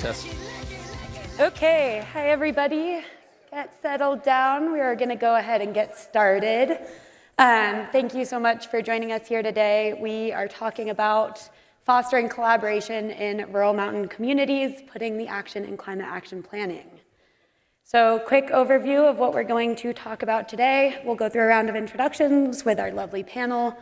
Tess. Okay, hi everybody. Get settled down. We are going to go ahead and get started. Thank you so much for joining us here today. We are talking about fostering collaboration in rural mountain communities, putting the action in climate action planning. So quick overview of what we're going to talk about today. We'll go through a round of introductions with our lovely panel,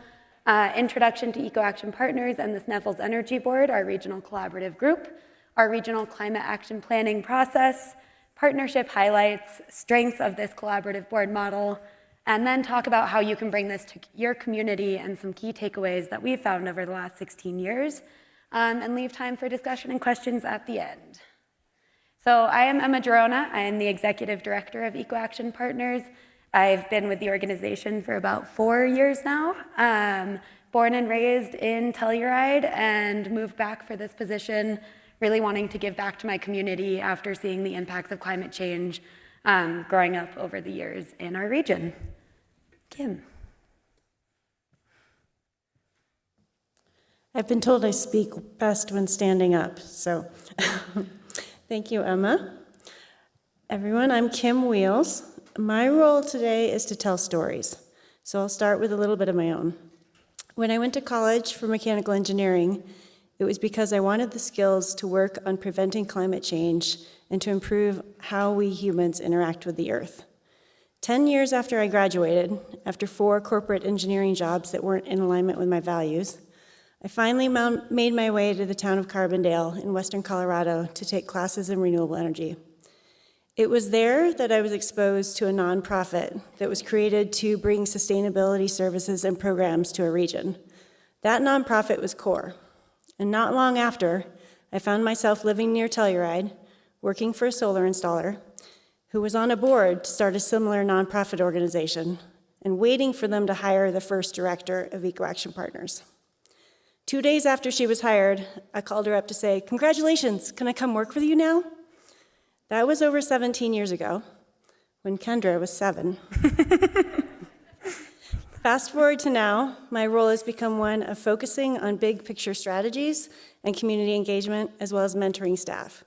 introduction to EcoAction Partners and the Sneffels Energy Board, our regional collaborative group, our regional climate action planning process, partnership highlights, strengths of this collaborative board model, and then talk about how you can bring this to your community and some key takeaways that we've found over the last 16 years, and leave time for discussion and questions at the end. So I am Emma Gerona. I am the executive director of EcoAction Partners. I've been with the organization for about 4 years now, born and raised in Telluride, and moved back for this position, really wanting to give back to my community after seeing the impacts of climate change growing up over the years in our region. Kim. I've been told I speak best when standing up, so thank you, Emma. Everyone, I'm Kim Wheels. My role today is to tell stories, so I'll start with a little bit of my own. When I went to college for mechanical engineering, it was because I wanted the skills to work on preventing climate change and to improve how we humans interact with the earth. 10 years after I graduated, after 4 corporate engineering jobs that weren't in alignment with my values, I finally made my way to the town of Carbondale in western Colorado to take classes in renewable energy. It was there that I was exposed to a nonprofit that was created to bring sustainability services and programs to a region. That nonprofit was CORE. And not long after, I found myself living near Telluride, working for a solar installer, who was on a board to start a similar nonprofit organization, and waiting for them to hire the first director of EcoAction Partners. 2 days after she was hired, I called her up to say, "Congratulations, can I come work with you now?" That was over 17 years ago, when Kendra was 7. Fast forward to now, my role has become one of focusing on big picture strategies and community engagement, as well as mentoring staff.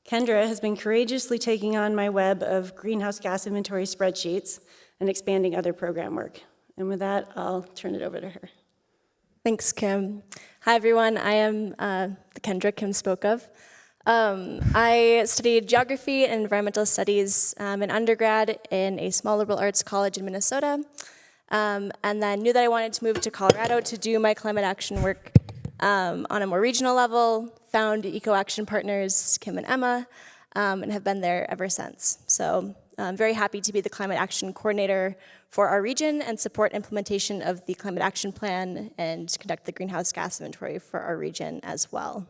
Kendra has been courageously taking on my web of greenhouse gas inventory spreadsheets and expanding other program work. And with that, I'll turn it over to her. Thanks, Kim. Hi, everyone. I am the Kendra Kim spoke of. I studied geography and environmental studies in undergrad in a small liberal arts college in Minnesota. And then knew that I wanted to move to Colorado to do my climate action work on a more regional level, found EcoAction Partners, Kim and Emma, and have been there ever since. So I'm very happy to be the climate action coordinator for our region and support implementation of the climate action plan and conduct the greenhouse gas inventory for our region as well.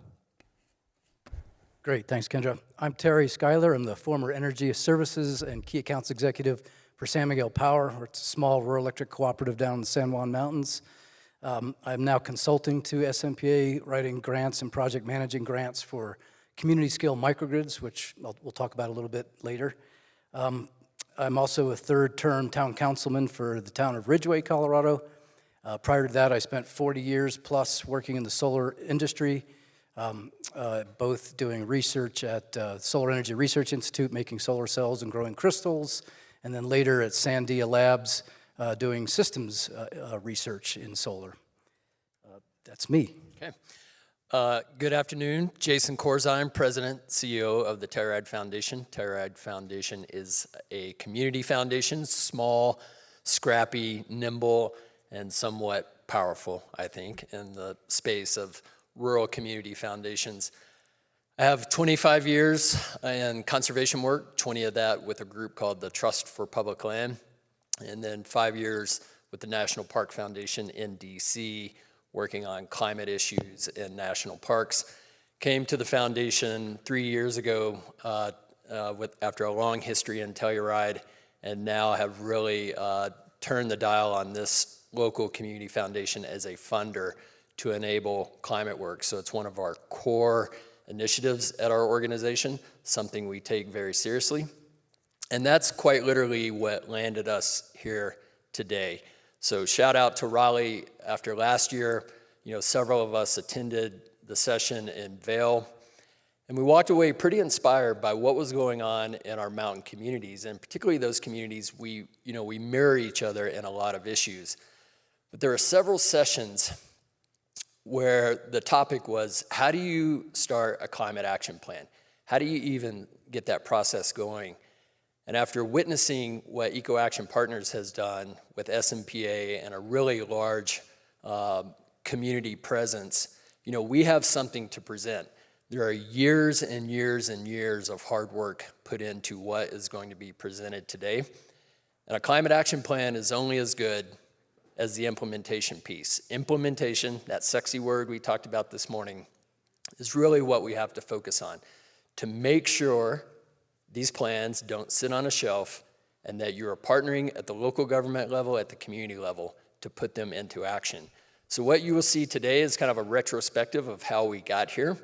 Great, thanks, Kendra. I'm Terry Schuyler. I'm the former Energy Services and Key Accounts Executive for San Miguel Power. It's a small rural electric cooperative down in the San Juan Mountains. I'm now consulting to SMPA, writing grants and project managing grants for community scale microgrids, which we'll talk about a little bit later. I'm also a third-term town councilman for the town of Ridgway, Colorado. Prior to that, I spent 40 years plus working in the solar industry, both doing research at Solar Energy Research Institute, making solar cells and growing crystals, and then later at Sandia Labs, doing systems research in solar. That's me. Okay. Good afternoon. Jason Corzine, President, CEO of the Telluride Foundation. Telluride Foundation is a community foundation, small, scrappy, nimble, and somewhat powerful, I think, in the space of rural community foundations. I have 25 years in conservation work, 20 of that with a group called the Trust for Public Land, and then 5 years with the National Park Foundation in DC, working on climate issues in national parks. Came to the foundation 3 years ago after a long history in Telluride, and now have really turned the dial on this local community foundation as a funder to enable climate work. So it's one of our core initiatives at our organization, something we take very seriously. And that's quite literally what landed us here today. So shout out to Raleigh. After last year, several of us attended the session in Vail. And we walked away pretty inspired by what was going on in our mountain communities, and particularly those communities we mirror each other in a lot of issues. But there are several sessions where the topic was, how do you start a climate action plan? How do you even get that process going? And after witnessing what EcoAction Partners has done with SMPA and a really large community presence, we have something to present. There are years and years and years of hard work put into what is going to be presented today. And a climate action plan is only as good as the implementation piece. Implementation, that sexy word we talked about this morning, is really what we have to focus on to make sure these plans don't sit on a shelf and that you are partnering at the local government level, at the community level, to put them into action. So what you will see today is kind of a retrospective of how we got here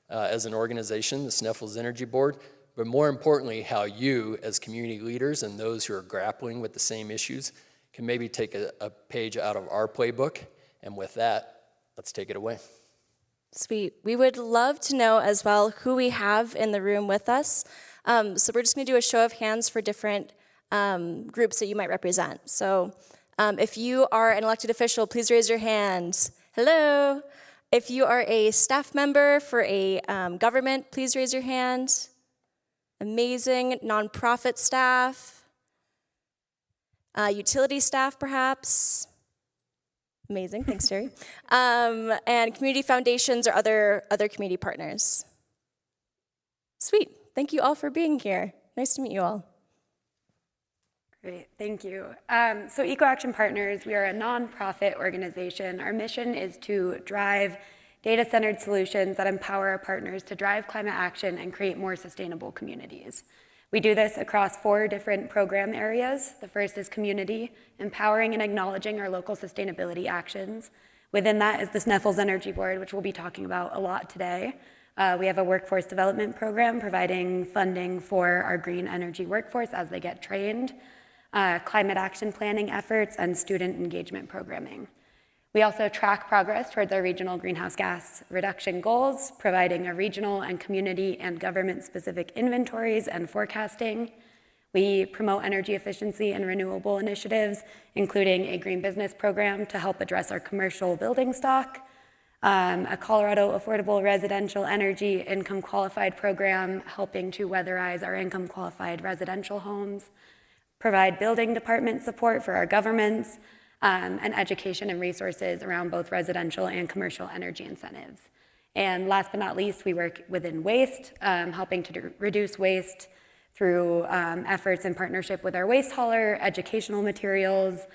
as an organization, the Sneffels Energy Board, but more importantly, how you as community leaders and those who are grappling with the same issues can maybe take a page out of our playbook. And with that, let's take it away. Sweet. We would love to know as well who we have in the room with us. So we're just going to do a show of hands for different groups that you might represent. So if you are an elected official, please raise your hand. Hello. If you are a staff member for a government, please raise your hand. Amazing. Nonprofit staff. Utility staff, perhaps. Amazing. Thanks, Terry. And community foundations or other community partners. Sweet. Thank you all for being here. Nice to meet you all. Great, thank you. So EcoAction Partners, we are a nonprofit organization. Our mission is to drive data-centered solutions that empower our partners to drive climate action and create more sustainable communities. We do this across 4 different program areas. The first is community, empowering and acknowledging our local sustainability actions. Within that is the Sneffels Energy Board, which we'll be talking about a lot today. We have a workforce development program providing funding for our green energy workforce as they get trained, climate action planning efforts, and student engagement programming. We also track progress towards our regional greenhouse gas reduction goals, providing a regional and community and government-specific inventories and forecasting. We promote energy efficiency and renewable initiatives, including a green business program to help address our commercial building stock, a Colorado Affordable Residential Energy Income Qualified program helping to weatherize our income qualified residential homes, provide building department support for our governments, and education and resources around both residential and commercial energy incentives. And last but not least, we work within waste, helping to reduce waste through efforts in partnership with our waste hauler, educational materials.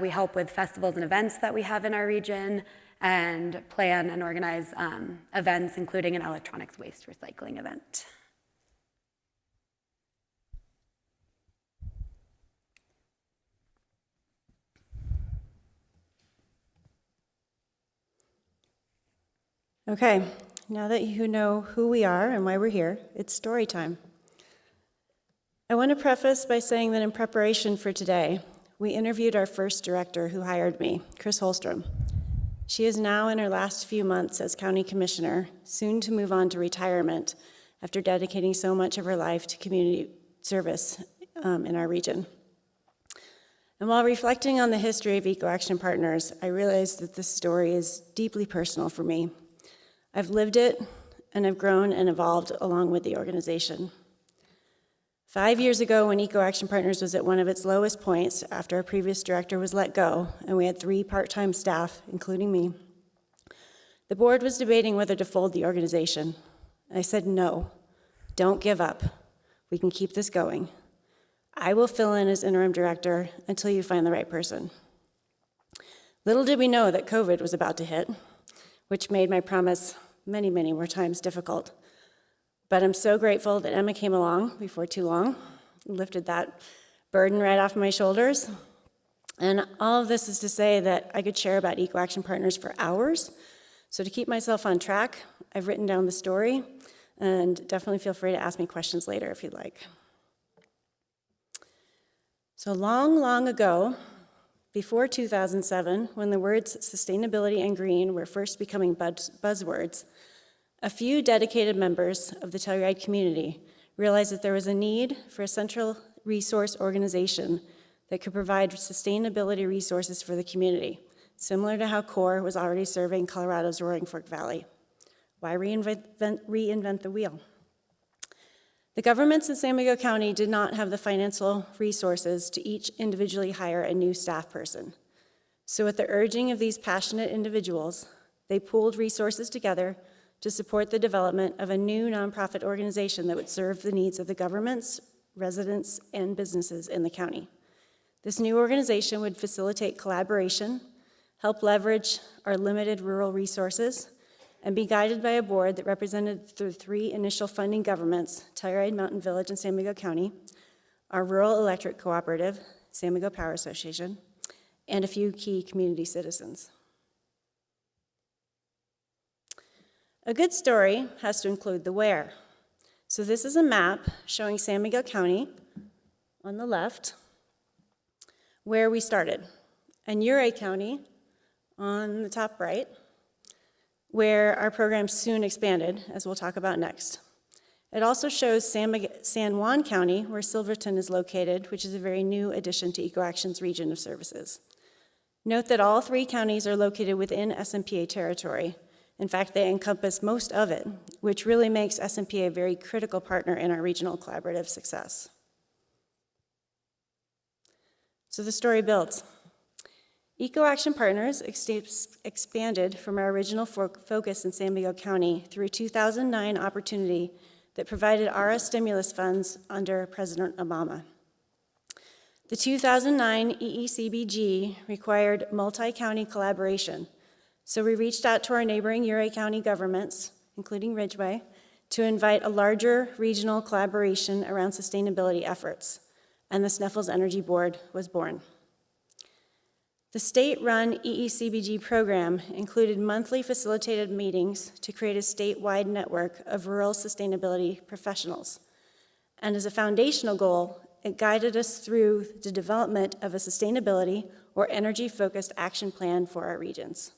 We help with festivals and events that we have in our region, and plan and organize events, including an electronics waste recycling event. Okay, now that you know who we are and why we're here, it's story time. I want to preface by saying that in preparation for today, we interviewed our first director who hired me, Chris Holstrom. She is now in her last few months as county commissioner, soon to move on to retirement after dedicating so much of her life to community service in our region. And while reflecting on the history of EcoAction Partners, I realized that this story is deeply personal for me. I've lived it, and I've grown and evolved along with the organization. 5 years ago, when EcoAction Partners was at one of its lowest points after our previous director was let go, and we had 3 part-time staff, including me, the board was debating whether to fold the organization. I said, no, don't give up. We can keep this going. I will fill in as interim director until you find the right person. Little did we know that COVID was about to hit, which made my promise many, many more times difficult. But I'm so grateful that Emma came along before too long, lifted that burden right off my shoulders. And all of this is to say that I could share about EcoAction Partners for hours. So to keep myself on track, I've written down the story, and definitely feel free to ask me questions later if you'd like. So long ago, before 2007, when the words sustainability and green were first becoming buzzwords, A few dedicated members of the Telluride community realized that there was a need for a central resource organization that could provide sustainability resources for the community, similar to how CORE was already serving Colorado's Roaring Fork Valley. Why reinvent the wheel? The governments in San Miguel County did not have the financial resources to each individually hire a new staff person. So at the urging of these passionate individuals, they pooled resources together to support the development of a new nonprofit organization that would serve the needs of the governments, residents, and businesses in the county. This new organization would facilitate collaboration, help leverage our limited rural resources, and be guided by a board that represented the three initial funding governments, Telluride, Mountain Village, and San Miguel County, our rural electric cooperative, San Miguel Power Association, and a few key community citizens. A good story has to include the where. So this is a map showing San Miguel County on the left, where we started, and Ouray County on the top right, where our program soon expanded, as we'll talk about next. It also shows San Juan County, where Silverton is located, which is a very new addition to EcoAction's region of services. Note that all three counties are located within SMPA territory. In fact, they encompass most of it, which really makes SMPA a very critical partner in our regional collaborative success. So the story builds. EcoAction Partners expanded from our original focus in San Miguel County through a 2009 opportunity that provided ARA stimulus funds under President Obama. The 2009 EECBG required multi-county collaboration, so we reached out to our neighboring Ouray County governments, including Ridgeway, to invite a larger regional collaboration around sustainability efforts, and the Sneffels Energy Board was born. The state-run EECBG program included monthly facilitated meetings to create a statewide network of rural sustainability professionals. And as a foundational goal, it guided us through the development of a sustainability or energy-focused action plan for our regions.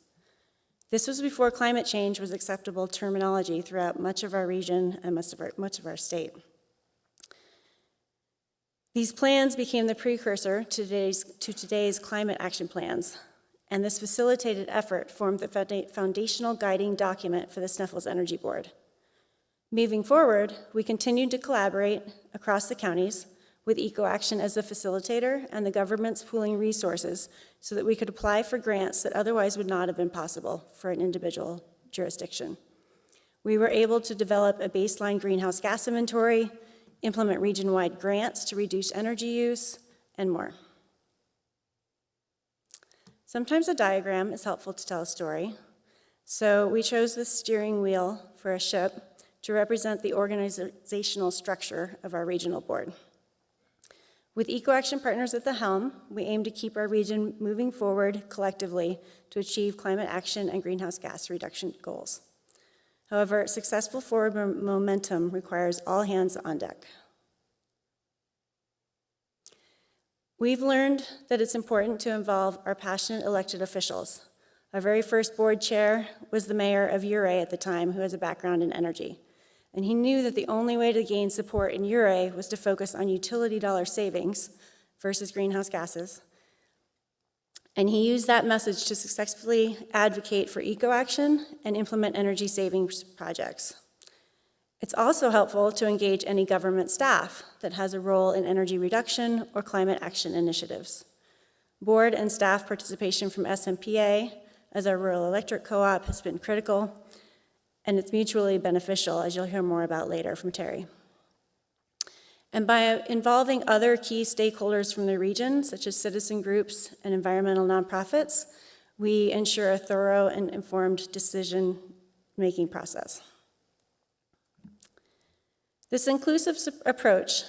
This was before climate change was acceptable terminology throughout much of our region and much of our state. These plans became the precursor to today's climate action plans, and this facilitated effort formed the foundational guiding document for the Sneffels Energy Board. Moving forward, we continued to collaborate across the counties with EcoAction as the facilitator and the government's pooling resources so that we could apply for grants that otherwise would not have been possible for an individual jurisdiction. We were able to develop a baseline greenhouse gas inventory, implement region-wide grants to reduce energy use, and more. Sometimes a diagram is helpful to tell a story, so we chose this steering wheel for a ship to represent the organizational structure of our regional board. With EcoAction Partners at the helm, we aim to keep our region moving forward collectively to achieve climate action and greenhouse gas reduction goals. However, successful forward momentum requires all hands on deck. We've learned that it's important to involve our passionate elected officials. Our very first board chair was the mayor of Ouray at the time, who has a background in energy. And he knew that the only way to gain support in Ouray was to focus on utility dollar savings versus greenhouse gases. And he used that message to successfully advocate for EcoAction and implement energy savings projects. It's also helpful to engage any government staff that has a role in energy reduction or climate action initiatives. Board and staff participation from SMPA as our rural electric co-op has been critical, and it's mutually beneficial, as you'll hear more about later from Terry. And by involving other key stakeholders from the region, such as citizen groups and environmental nonprofits, we ensure a thorough and informed decision-making process. This inclusive approach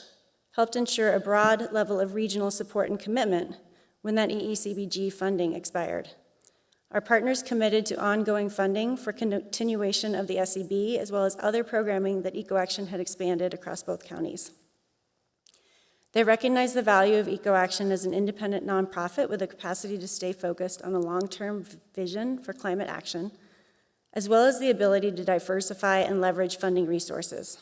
helped ensure a broad level of regional support and commitment when that EECBG funding expired. Our partners committed to ongoing funding for continuation of the SEB, as well as other programming that EcoAction had expanded across both counties. They recognize the value of EcoAction as an independent nonprofit with the capacity to stay focused on a long-term vision for climate action, as well as the ability to diversify and leverage funding resources.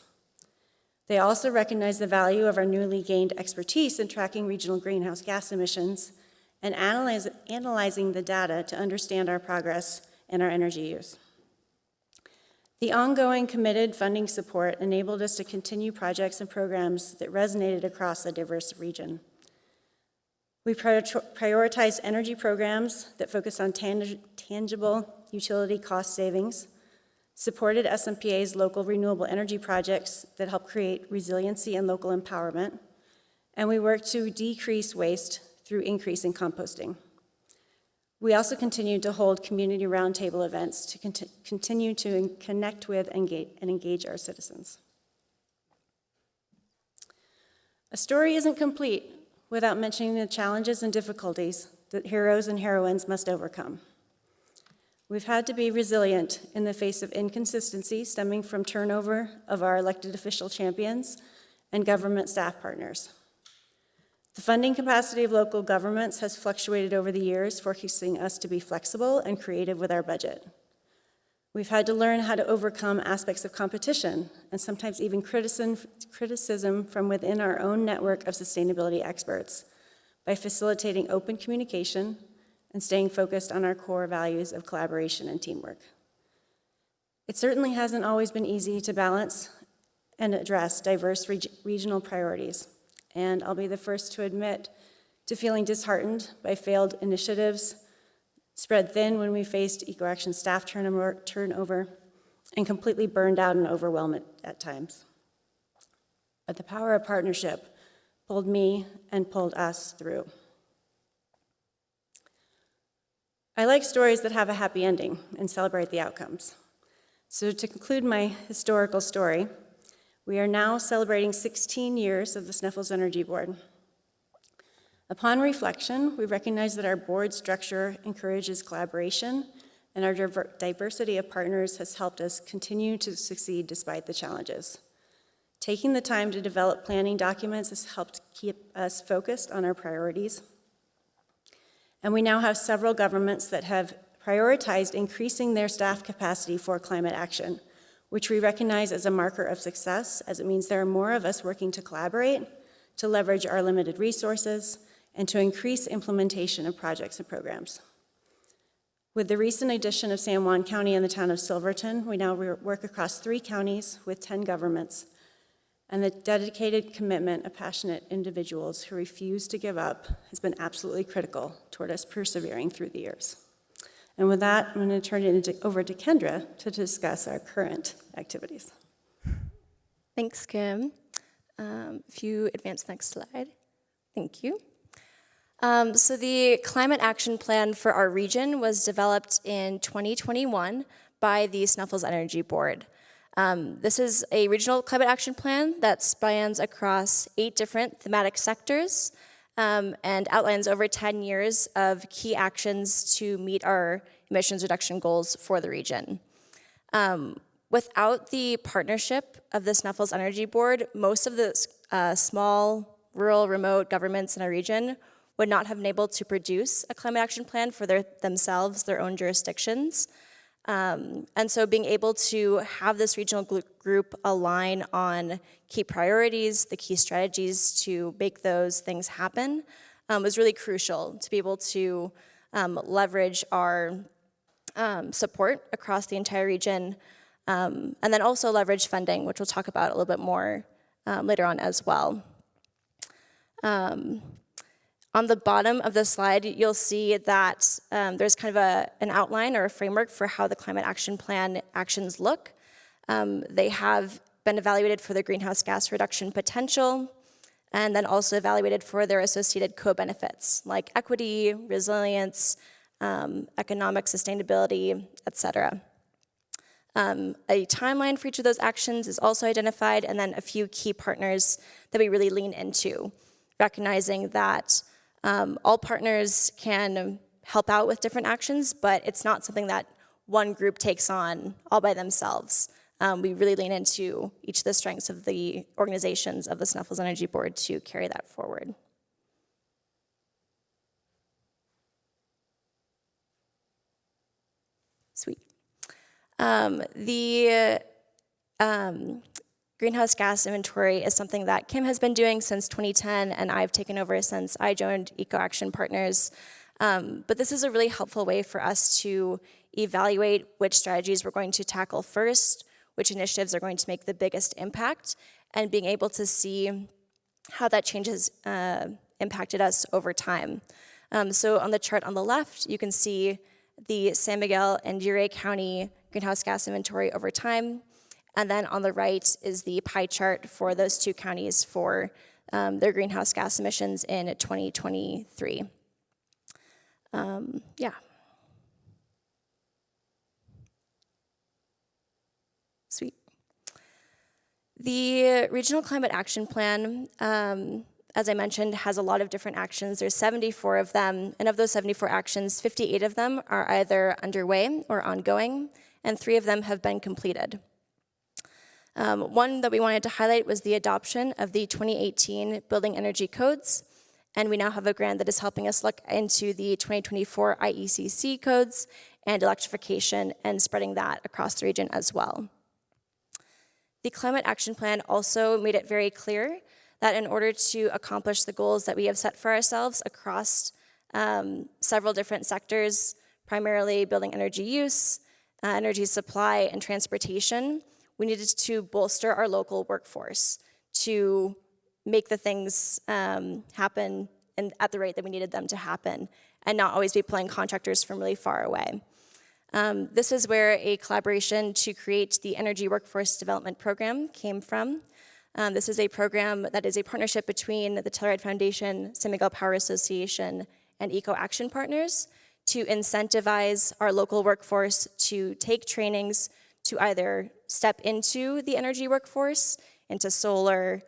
They also recognize the value of our newly gained expertise in tracking regional greenhouse gas emissions and analyzing the data to understand our progress in our energy use. The ongoing committed funding support enabled us to continue projects and programs that resonated across a diverse region. We prioritized energy programs that focused on tangible utility cost savings, supported SMPA's local renewable energy projects that help create resiliency and local empowerment, and we worked to decrease waste through increasing composting. We also continued to hold community roundtable events to continue to connect with and engage our citizens. A story isn't complete without mentioning the challenges and difficulties that heroes and heroines must overcome. We've had to be resilient in the face of inconsistency stemming from turnover of our elected official champions and government staff partners. The funding capacity of local governments has fluctuated over the years, forcing us to be flexible and creative with our budget. We've had to learn how to overcome aspects of competition and sometimes even criticism from within our own network of sustainability experts by facilitating open communication and staying focused on our core values of collaboration and teamwork. It certainly hasn't always been easy to balance and address diverse regional priorities, and I'll be the first to admit to feeling disheartened by failed initiatives, spread thin when we faced EcoAction staff turnover, and completely burned out and overwhelmed at times. But the power of partnership pulled me and pulled us through. I like stories that have a happy ending and celebrate the outcomes. So to conclude my historical story, we are now celebrating 16 years of the Sneffels Energy Board. Upon reflection, we recognize that our board structure encourages collaboration, and our diversity of partners has helped us continue to succeed despite the challenges. Taking the time to develop planning documents has helped keep us focused on our priorities. And we now have several governments that have prioritized increasing their staff capacity for climate action, which we recognize as a marker of success, as it means there are more of us working to collaborate, to leverage our limited resources, and to increase implementation of projects and programs. With the recent addition of San Juan County and the town of Silverton, we now work across 3 counties with 10 governments, and the dedicated commitment of passionate individuals who refuse to give up has been absolutely critical toward us persevering through the years. And with that, I'm going to turn it over to Kendra to discuss our current activities. Thanks, Kim. If you advance next slide. Thank you. So the Climate Action Plan for our region was developed in 2021 by the Sneffels Energy Board. This is a regional climate action plan that spans across 8 different thematic sectors and outlines over 10 years of key actions to meet our emissions reduction goals for the region. Without the partnership of the Sneffels Energy Board, most of the small, rural, remote governments in our region would not have been able to produce a climate action plan for themselves, their own jurisdictions. And so being able to have this regional group align on key priorities, the key strategies to make those things happen was really crucial to be able to leverage our support across the entire region, and then also leverage funding, which we'll talk about a little bit more later on as well. On the bottom of the slide, you'll see that there's kind of an outline or a framework for how the Climate Action Plan actions look. They have been evaluated for their greenhouse gas reduction potential, and then also evaluated for their associated co-benefits, like equity, resilience, economic sustainability, et cetera. A timeline for each of those actions is also identified, and then a few key partners that we really lean into, recognizing that all partners can help out with different actions, but it's not something that one group takes on all by themselves. We really lean into each of the strengths of the organizations of the Sneffels Energy Board to carry that forward. Sweet. The greenhouse gas inventory is something that Kim has been doing since 2010, and I've taken over since I joined EcoAction Partners. But this is a really helpful way for us to evaluate which strategies we're going to tackle first, which initiatives are going to make the biggest impact, and being able to see how that change has impacted us over time. So on the chart on the left, you can see the San Miguel and Uray County greenhouse gas inventory over time. And then on the right is the pie chart for those two counties for their greenhouse gas emissions in 2023. Yeah. Sweet. The Regional Climate Action Plan, as I mentioned, has a lot of different actions. There's 74 of them, and of those 74 actions, 58 of them are either underway or ongoing, and 3 of them have been completed. One that we wanted to highlight was the adoption of the 2018 Building Energy Codes, and we now have a grant that is helping us look into the 2024 IECC codes and electrification and spreading that across the region as well. The Climate Action Plan also made it very clear that in order to accomplish the goals that we have set for ourselves across several different sectors, primarily building energy use, energy supply, and transportation, we needed to bolster our local workforce to make the things happen and at the rate that we needed them to happen, and not always be pulling contractors from really far away. This is where a collaboration to create the Energy Workforce Development Program came from. This is a program that is a partnership between the Telluride Foundation, San Miguel Power Association, and EcoAction Partners to incentivize our local workforce to take trainings to either step into the energy workforce, into solar,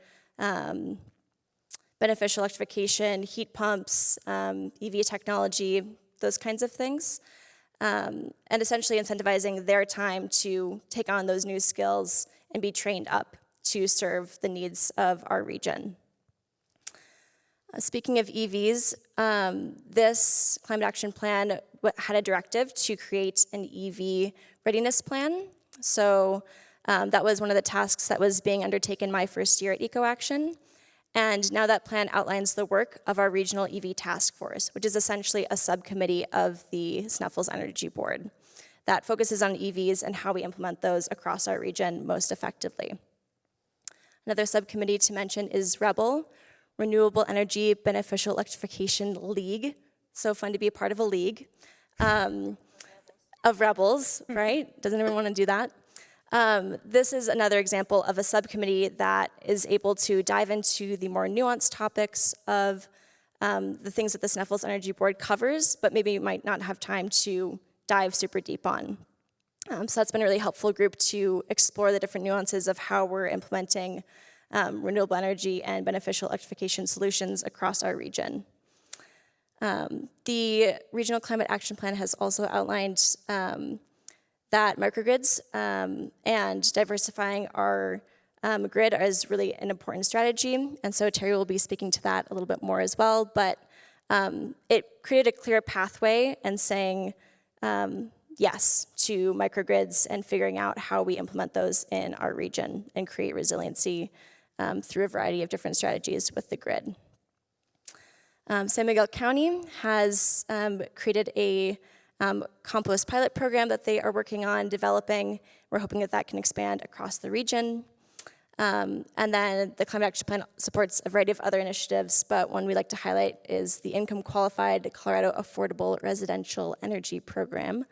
beneficial electrification, heat pumps, EV technology, those kinds of things, and essentially incentivizing their time to take on those new skills and be trained up to serve the needs of our region. Speaking of EVs, this Climate Action Plan had a directive to create an EV readiness plan. So that was one of the tasks that was being undertaken my first year at EcoAction. And now that plan outlines the work of our regional EV task force, which is essentially a subcommittee of the Sneffels Energy Board that focuses on EVs and how we implement those across our region most effectively. Another subcommittee to mention is REBEL, Renewable Energy Beneficial Electrification League. So fun to be a part of a league of rebels, right? Doesn't everyone want to do that? This is another example of a subcommittee that is able to dive into the more nuanced topics of the things that the Sneffels Energy Board covers, but maybe you might not have time to dive super deep on. So that's been a really helpful group to explore the different nuances of how we're implementing renewable energy and beneficial electrification solutions across our region. The Regional Climate Action Plan has also outlined that microgrids and diversifying our grid is really an important strategy, and so Terry will be speaking to that a little bit more as well, but it created a clear pathway and saying yes to microgrids and figuring out how we implement those in our region and create resiliency through a variety of different strategies with the grid. San Miguel County has created a compost pilot program that they are working on developing. We're hoping that that can expand across the region. And then the Climate Action Plan supports a variety of other initiatives, but one we like to highlight is the Income Qualified Colorado Affordable Residential Energy Program,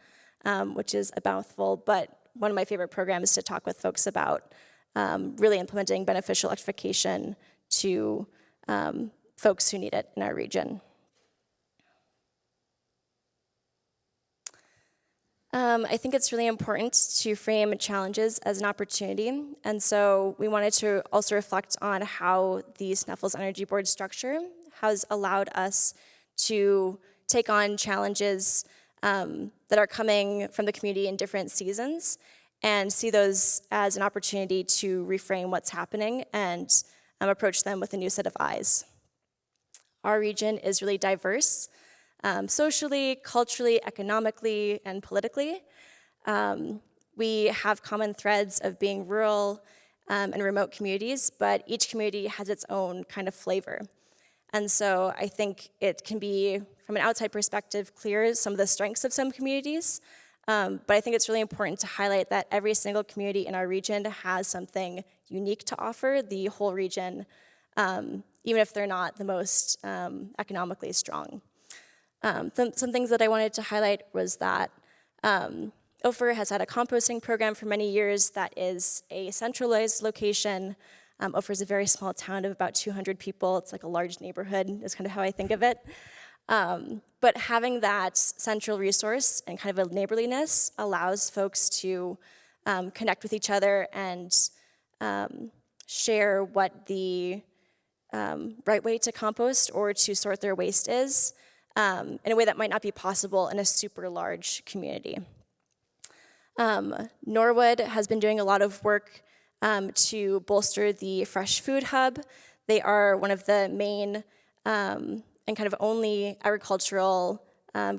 which is a mouthful, but one of my favorite programs to talk with folks about really implementing beneficial electrification to folks who need it in our region. I think it's really important to frame challenges as an opportunity, and so we wanted to also reflect on how the Sneffels Energy Board structure has allowed us to take on challenges that are coming from the community in different seasons and see those as an opportunity to reframe what's happening and approach them with a new set of eyes. Our region is really diverse, socially, culturally, economically, and politically. We have common threads of being rural and remote communities, but each community has its own kind of flavor. And so I think it can be, from an outside perspective, clear some of the strengths of some communities, but I think it's really important to highlight that every single community in our region has something unique to offer the whole region, even if they're not the most economically strong. Some things that I wanted to highlight was that Ophir has had a composting program for many years that is a centralized location. Ophir is a very small town of about 200 people. It's like a large neighborhood is kind of how I think of it. But having that central resource and kind of a neighborliness allows folks to connect with each other and share what the right way to compost or to sort their waste is in a way that might not be possible in a super large community. Norwood has been doing a lot of work to bolster the fresh food hub. They are one of the main and kind of only agricultural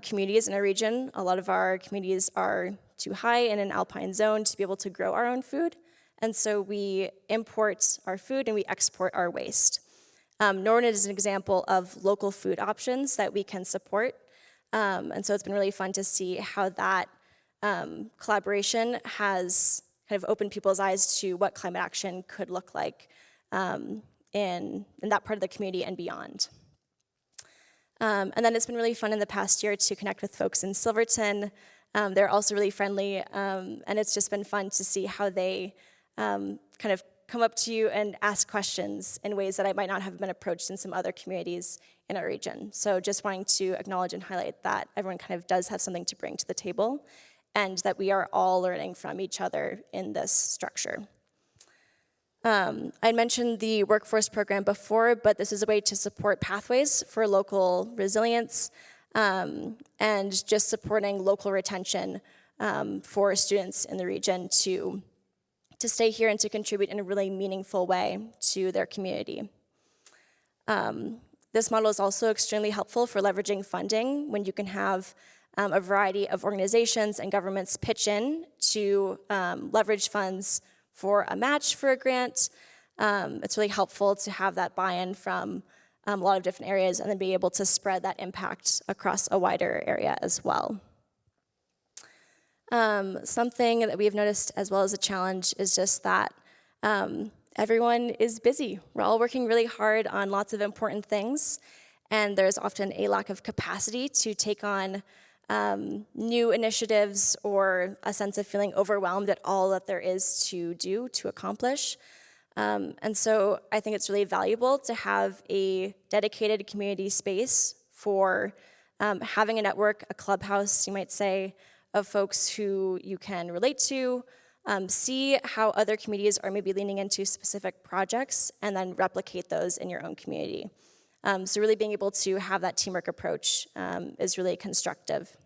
communities in our region. A lot of our communities are too high in an alpine zone to be able to grow our own food. And so we import our food and we export our waste. Norwood is an example of local food options that we can support. And so it's been really fun to see how that collaboration has kind of opened people's eyes to what climate action could look like in that part of the community and beyond. And then it's been really fun in the past year to connect with folks in Silverton. They're also really friendly, and it's just been fun to see how they kind of come up to you and ask questions in ways that I might not have been approached in some other communities in our region. So just wanting to acknowledge and highlight that everyone kind of does have something to bring to the table, and that we are all learning from each other in this structure. I mentioned the workforce program before, but this is a way to support pathways for local resilience and just supporting local retention for students in the region to stay here and to contribute in a really meaningful way to their community. This model is also extremely helpful for leveraging funding when you can have a variety of organizations and governments pitch in to leverage funds for a match for a grant. It's really helpful to have that buy-in from a lot of different areas and then be able to spread that impact across a wider area as well. Something that we've noticed as well as a challenge is just that everyone is busy. We're all working really hard on lots of important things, and there's often a lack of capacity to take on new initiatives or a sense of feeling overwhelmed at all that there is to do, to accomplish. And so I think it's really valuable to have a dedicated community space for having a network, a clubhouse, you might say, of folks who you can relate to, see how other communities are maybe leaning into specific projects, and then replicate those in your own community. So really being able to have that teamwork approach is really constructive.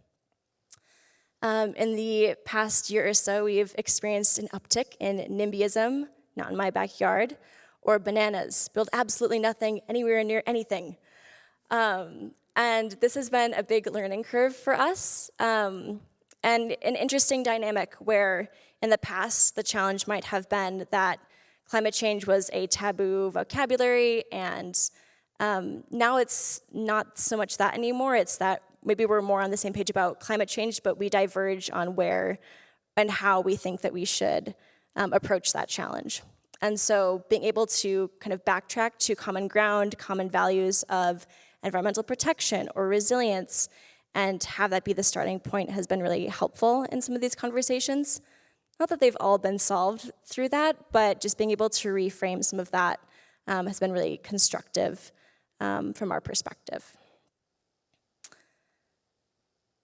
In the past year or so, we've experienced an uptick in NIMBYism, not in my backyard, or bananas, build absolutely nothing anywhere near anything. And this has been a big learning curve for us, and an interesting dynamic where in the past the challenge might have been that climate change was a taboo vocabulary, and now it's not so much that anymore. It's that maybe we're more on the same page about climate change, but we diverge on where and how we think that we should approach that challenge. And so being able to kind of backtrack to common ground, common values of environmental protection or resilience, and have that be the starting point has been really helpful in some of these conversations. Not that they've all been solved through that, but just being able to reframe some of that has been really constructive from our perspective.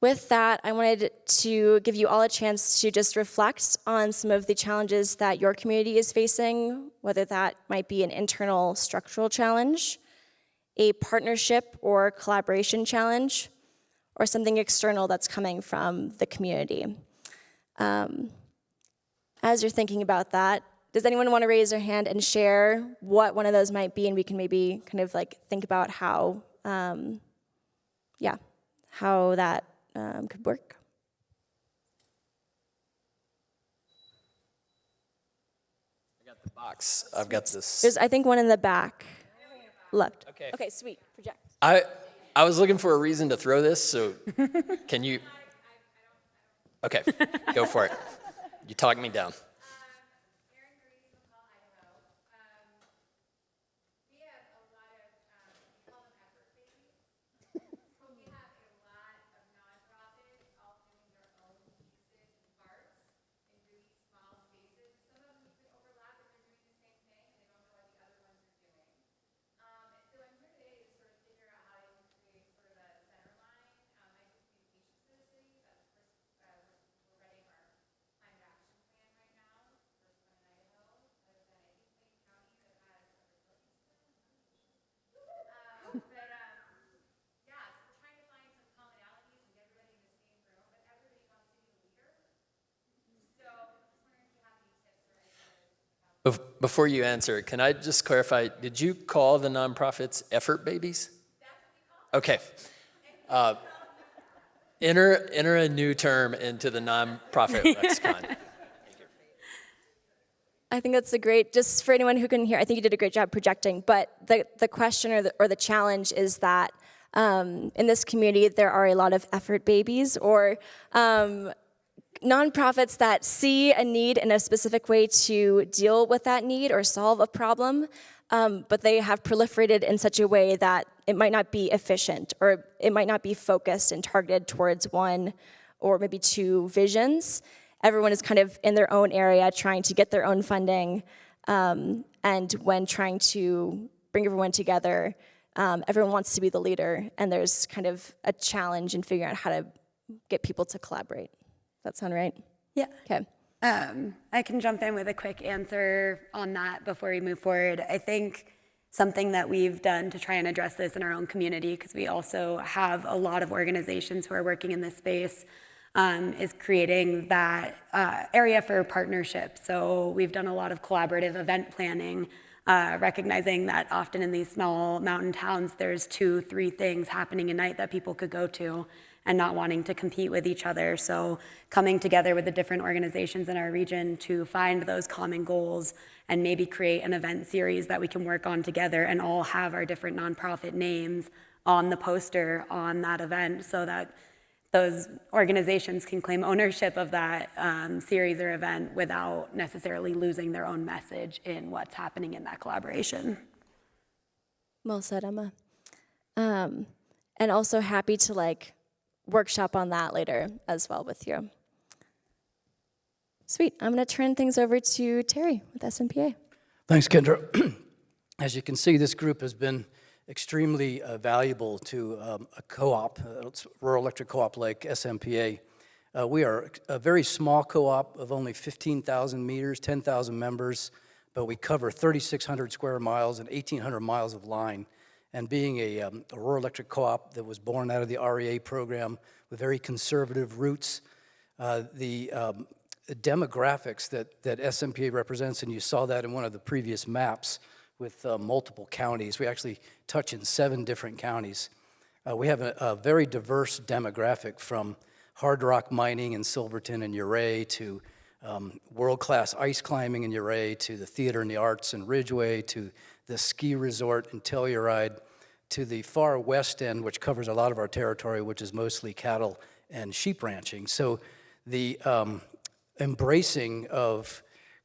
With that, I wanted to give you all a chance to just reflect on some of the challenges that your community is facing, whether that might be an internal structural challenge, a partnership or collaboration challenge, or something external that's coming from the community. As you're thinking about that, does anyone want to raise their hand and share what one of those might be, and we can maybe kind of like think about how, how that could work? at the box. I've got this. There's, I think, one in the back. Left. Okay. Okay, sweet. Project. I was looking for a reason to throw this, so can you? Okay, go for it. You talk me down. Before you answer, can I just clarify, did you call the nonprofits effort babies? Okay. Enter a new term into the nonprofit lexicon. I think that's a great, just for anyone who can hear, I think you did a great job projecting, but the question or the challenge is that in this community, there are a lot of effort babies or nonprofits that see a need in a specific way to deal with that need or solve a problem, but they have proliferated in such a way that it might not be efficient or it might not be focused and targeted towards one or maybe two visions. Everyone is kind of in their own area trying to get their own funding, and when trying to bring everyone together, everyone wants to be the leader, and there's kind of a challenge in figuring out how to get people to collaborate. That sound right? Yeah. Okay. I can jump in with a quick answer on that before we move forward. I think something that we've done to try and address this in our own community, because we also have a lot of organizations who are working in this space, is creating that area for partnership. So we've done a lot of collaborative event planning, recognizing that often in these small mountain towns, there's 2-3 things happening a night that people could go to, and not wanting to compete with each other. So coming together with the different organizations in our region to find those common goals and maybe create an event series that we can work on together and all have our different nonprofit names on the poster on that event so that those organizations can claim ownership of that series or event without necessarily losing their own message in what's happening in that collaboration. Well said, Emma. And also happy to workshop on that later as well with you. Sweet. I'm going to turn things over to Terry with SMPA. Thanks, Kendra. As you can see, this group has been extremely valuable to a co-op, rural electric co-op like SMPA. We are a very small co-op of only 15,000 meters, 10,000 members, but we cover 3,600 square miles and 1,800 miles of line. And being a rural electric co-op that was born out of the REA program with very conservative roots, the demographics that SMPA represents, and you saw that in one of the previous maps with multiple counties. We actually touch in 7 different counties. We have a very diverse demographic from hard rock mining in Silverton and Ouray to world-class ice climbing in Ouray to the theater and the arts in Ridgeway to the ski resort in Telluride, to the far west end, which covers a lot of our territory, which is mostly cattle and sheep ranching. So the embracing of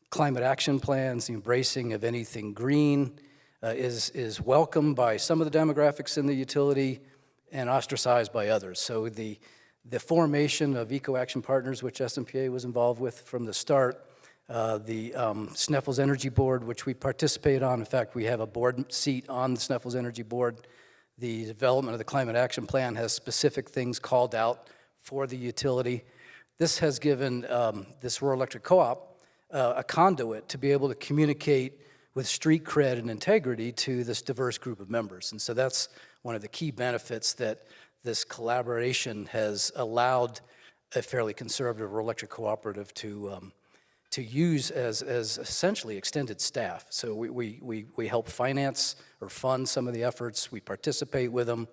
climate action plans, the embracing of anything green is welcomed by some of the demographics in the utility and ostracized by others. So the formation of EcoAction Partners, which SMPA was involved with from the start, the Sneffels Energy Board, which we participate on. In fact, we have a board seat on the Sneffels Energy Board. The development of the Climate Action Plan has specific things called out for the utility. This has given this rural electric co-op a conduit to be able to communicate with street cred and integrity to this diverse group of members. And so that's one of the key benefits that this collaboration has allowed a fairly conservative rural electric cooperative to use as essentially extended staff. So we help finance or fund some of the efforts. We participate with them.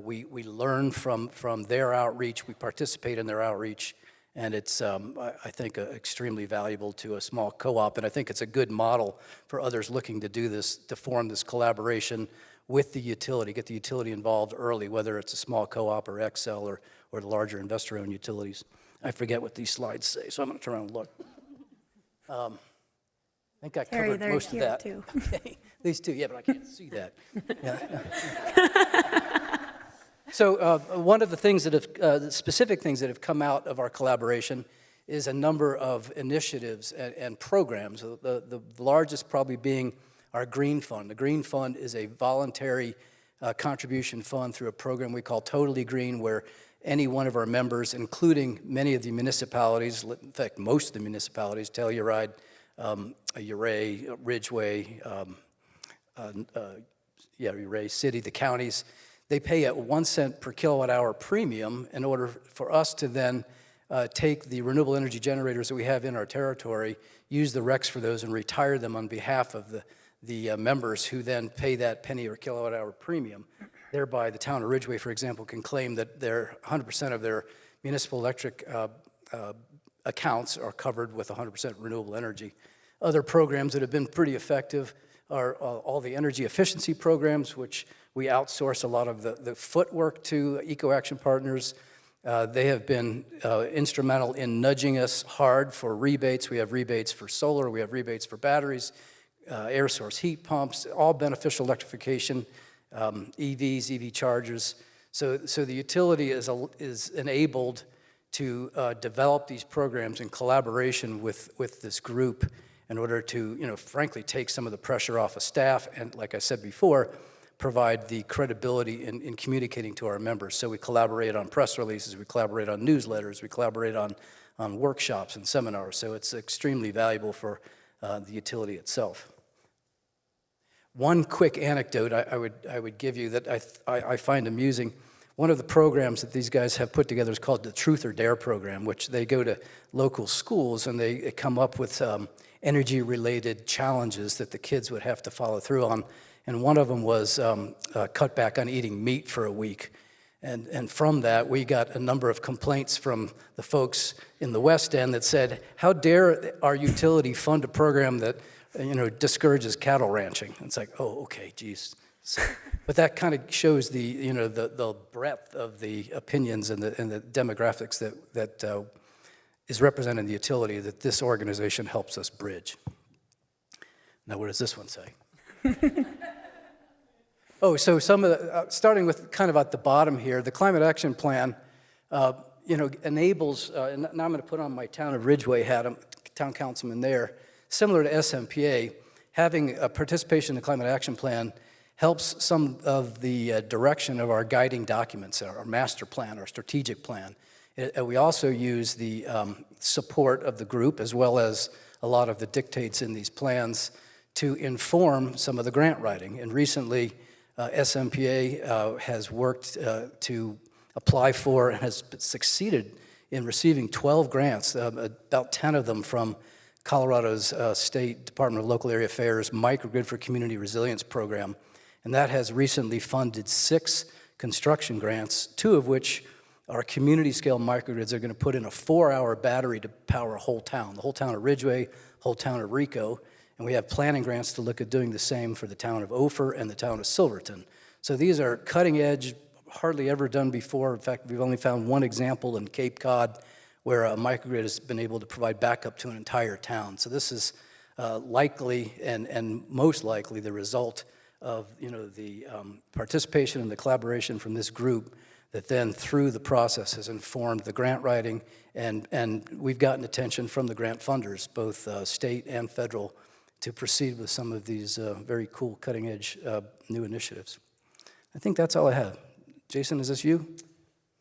We learn from their outreach. We participate in their outreach. And it's, I think, extremely valuable to a small co-op, and I think it's a good model for others looking to do this, to form this collaboration with the utility, get the utility involved early, whether it's a small co-op or Excel or the larger investor-owned utilities. I forget what these slides say, so I'm going to turn around and look. I think I Terry, covered they're most of here that. too. Okay, these two, yeah, but I can't see that. Yeah. So one of the things that have, the specific things that have come out of our collaboration is a number of initiatives and programs, the largest probably being our Green Fund. The Green Fund is a voluntary contribution fund through a program we call Totally Green, where any one of our members, including many of the municipalities, in fact, most of the municipalities, Telluride, Ouray, Ridgeway, Ouray City, the counties, they pay a 1 cent per kilowatt hour premium in order for us to then take the renewable energy generators that we have in our territory, use the RECs for those, and retire them on behalf of the members who then pay that penny or kilowatt hour premium. Thereby, the town of Ridgeway, for example, can claim that their 100% of their municipal electric accounts are covered with 100% renewable energy. Other programs that have been pretty effective are all the energy efficiency programs, which we outsource a lot of the footwork to EcoAction Partners. They have been instrumental in nudging us hard for rebates. We have rebates for solar, we have rebates for batteries, air source heat pumps, all beneficial electrification, EVs, EV chargers. So the utility is enabled to develop these programs in collaboration with this group in order to, frankly, take some of the pressure off of staff and, like I said before, provide the credibility in communicating to our members. So we collaborate on press releases, we collaborate on newsletters, we collaborate on workshops and seminars. So it's extremely valuable for the utility itself. One quick anecdote I would give you that I find amusing. One of the programs that these guys have put together is called the Truth or Dare program, which they go to local schools and they come up with energy-related challenges that the kids would have to follow through on. And one of them was cut back on eating meat for a week. And from that, we got a number of complaints from the folks in the West End that said, how dare our utility fund a program that discourages cattle ranching? And it's like, oh, okay, geez. So, but that kind of shows the breadth of the opinions and the demographics that is represented in the utility that this organization helps us bridge. Now, what does this one say? Oh, so some of the, starting with kind of at the bottom here, the Climate Action Plan, enables, and now I'm going to put on my town of Ridgeway hat, I'm town councilman there, similar to SMPA, having a participation in the Climate Action Plan helps some of the direction of our guiding documents, our master plan, our strategic plan. We also use the support of the group as well as a lot of the dictates in these plans to inform some of the grant writing. And recently, SMPA has worked to apply for and has succeeded in receiving 12 grants, about 10 of them from Colorado's State Department of Local Area Affairs Microgrid for Community Resilience Program. And that has recently funded 6 construction grants, 2 of which are community-scale microgrids. They're going to put in a 4-hour battery to power a whole town, the whole town of Ridgeway, whole town of Rico. And we have planning grants to look at doing the same for the town of Ophir and the town of Silverton. So these are cutting-edge, hardly ever done before. In fact, we've only found one example in Cape Cod where a microgrid has been able to provide backup to an entire town. So this is likely and most likely the result of the participation and the collaboration from this group that then through the process has informed the grant writing, and we've gotten attention from the grant funders, both state and federal, to proceed with some of these very cool cutting-edge new initiatives. I think that's all I have. Jason, is this you?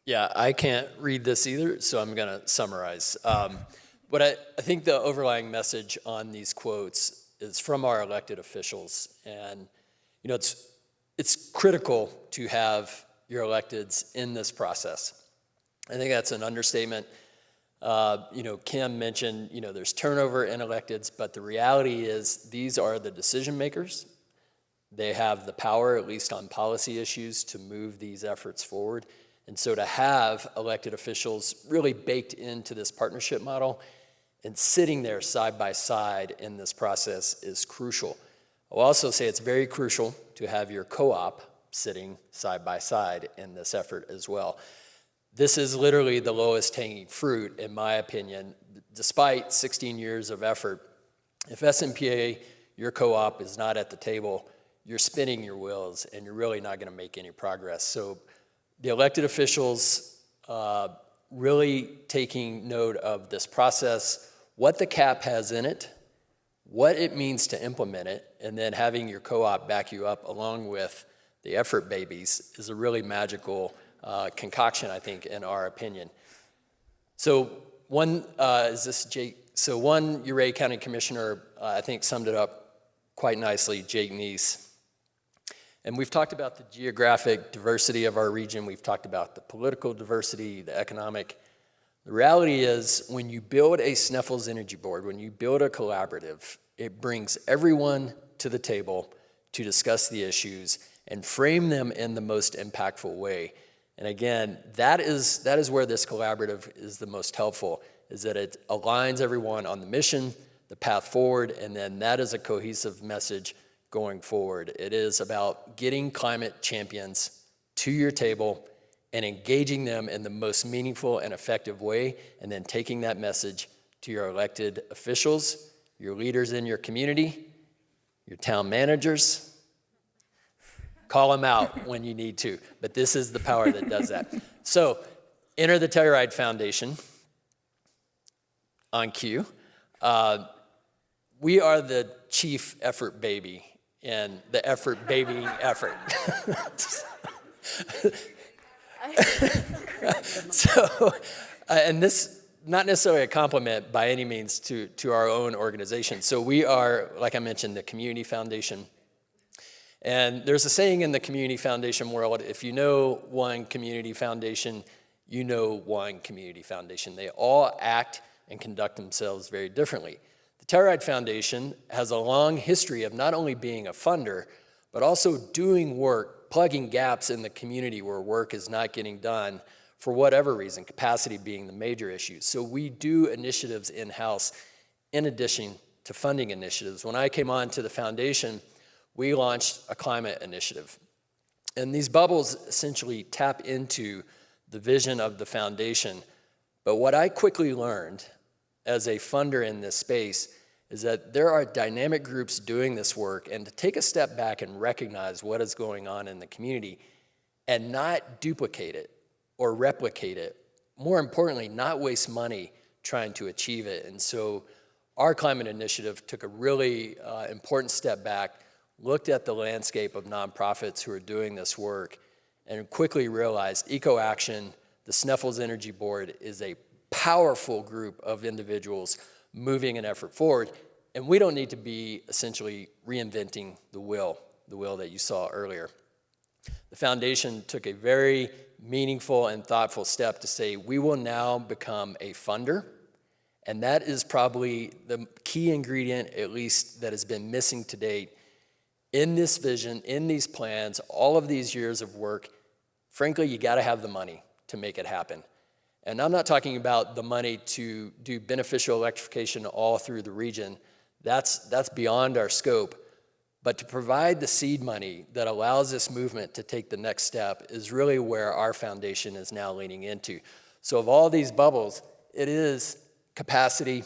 Yeah, I can't read this either, so I'm going to summarize. But I think the overlying message on these quotes is from our elected officials, and it's critical to have your electeds in this process. I think that's an understatement. Kim mentioned, there's turnover in electeds, but the reality is these are the decision makers. They have the power, at least on policy issues, to move these efforts forward. And so to have elected officials really baked into this partnership model and sitting there side by side in this process is crucial. I'll also say it's very crucial to have your co-op sitting side by side in this effort as well. This is literally the lowest hanging fruit, in my opinion. Despite 16 years of effort, if SMPA, your co-op, is not at the table, you're spinning your wheels and you're really not going to make any progress. So the elected officials really taking note of this process, what the cap has in it, what it means to implement it, and then having your co-op back you up along with the effort babies is a really magical concoction, I think, in our opinion. So one, one Ouray County Commissioner, I think, summed it up quite nicely, Jake Neese. And we've talked about the geographic diversity of our region. We've talked about the political diversity, the economic. The reality is, when you build a Sneffels Energy Board, when you build a collaborative, it brings everyone to the table to discuss the issues and frame them in the most impactful way. And again, that is where this collaborative is the most helpful, is that it aligns everyone on the mission, the path forward, and then that is a cohesive message going forward. It is about getting climate champions to your table and engaging them in the most meaningful and effective way, and then taking that message to your elected officials, your leaders in your community, your town managers. Call them out when you need to, but this is the power that does that. So enter the Telluride Foundation on cue. We are the chief effort baby in the effort baby effort. So, and this, not necessarily a compliment by any means to our own organization. So we are, like I mentioned, the community foundation. And there's a saying in the community foundation world, if you know one community foundation, you know one community foundation. They all act and conduct themselves very differently. The Telluride Foundation has a long history of not only being a funder, but also doing work, plugging gaps in the community where work is not getting done for whatever reason, capacity being the major issue. So we do initiatives in-house in addition to funding initiatives. When I came on to the foundation, we launched a climate initiative. And these bubbles essentially tap into the vision of the foundation. But what I quickly learned as a funder in this space is that there are dynamic groups doing this work, and to take a step back and recognize what is going on in the community and not duplicate it or replicate it. More importantly, not waste money trying to achieve it. And so our climate initiative took a really important step back, looked at the landscape of nonprofits who are doing this work, and quickly realized EcoAction, the Sneffels Energy Board, is a powerful group of individuals moving an effort forward, and we don't need to be essentially reinventing the wheel that you saw earlier. The foundation took a very meaningful and thoughtful step to say, we will now become a funder, and that is probably the key ingredient, at least, that has been missing to date in this vision, in these plans, all of these years of work. Frankly, you gotta have the money to make it happen. And I'm not talking about the money to do beneficial electrification all through the region. That's beyond our scope. But to provide the seed money that allows this movement to take the next step is really where our foundation is now leaning into. So of all these bubbles, it is capacity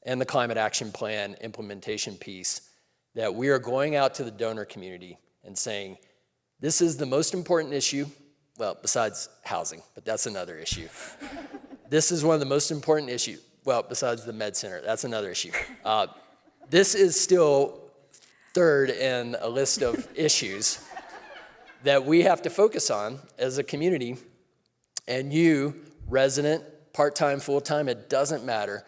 and the climate action plan implementation piece that we are going out to the donor community and saying, this is the most important issue. Well, besides housing, but that's another issue. This is one of the most important issues. Well, besides the med center, that's another issue. This is still third in a list of issues that we have to focus on as a community. And you, resident, part-time, full-time, it doesn't matter.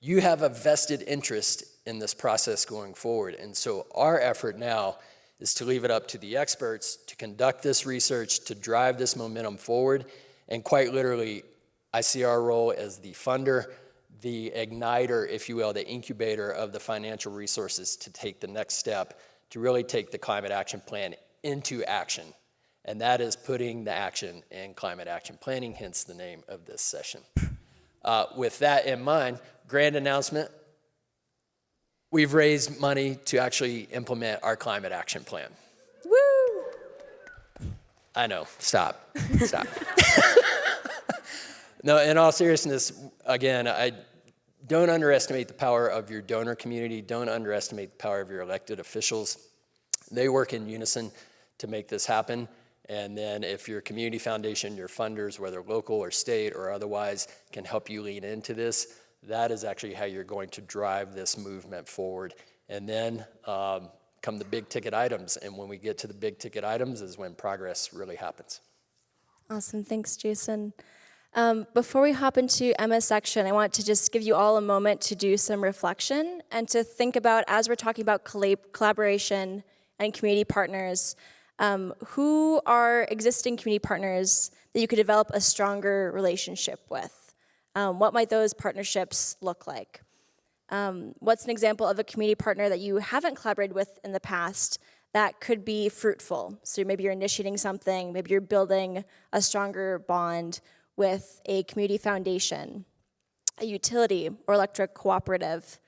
You have a vested interest in this process going forward. And so our effort now is to leave it up to the experts to conduct this research, to drive this momentum forward. And quite literally, I see our role as the funder, the igniter, if you will, the incubator of the financial resources to take the next step, to really take the climate action plan into action. and that is putting the action in climate action planning, hence the name of this session. With that in mind, grand announcement, we've raised money to actually implement our climate action plan. Woo! I know, stop. No, in all seriousness, again, I don't underestimate the power of your donor community. Don't underestimate the power of your elected officials. They work in unison to make this happen. And then if your community foundation, your funders, whether local or state or otherwise, can help you lean into this, that is actually how you're going to drive this movement forward. And then come the big ticket items. And when we get to the big ticket items is when progress really happens. Awesome, thanks, Jason. Before we hop into Emma's section, I want to just give you all a moment to do some reflection and to think about, as we're talking about collaboration and community partners, who are existing community partners that you could develop a stronger relationship with? What might those partnerships look like? What's an example of a community partner that you haven't collaborated with in the past that could be fruitful? So maybe you're initiating something, maybe you're building a stronger bond with a community foundation, a utility or electric cooperative,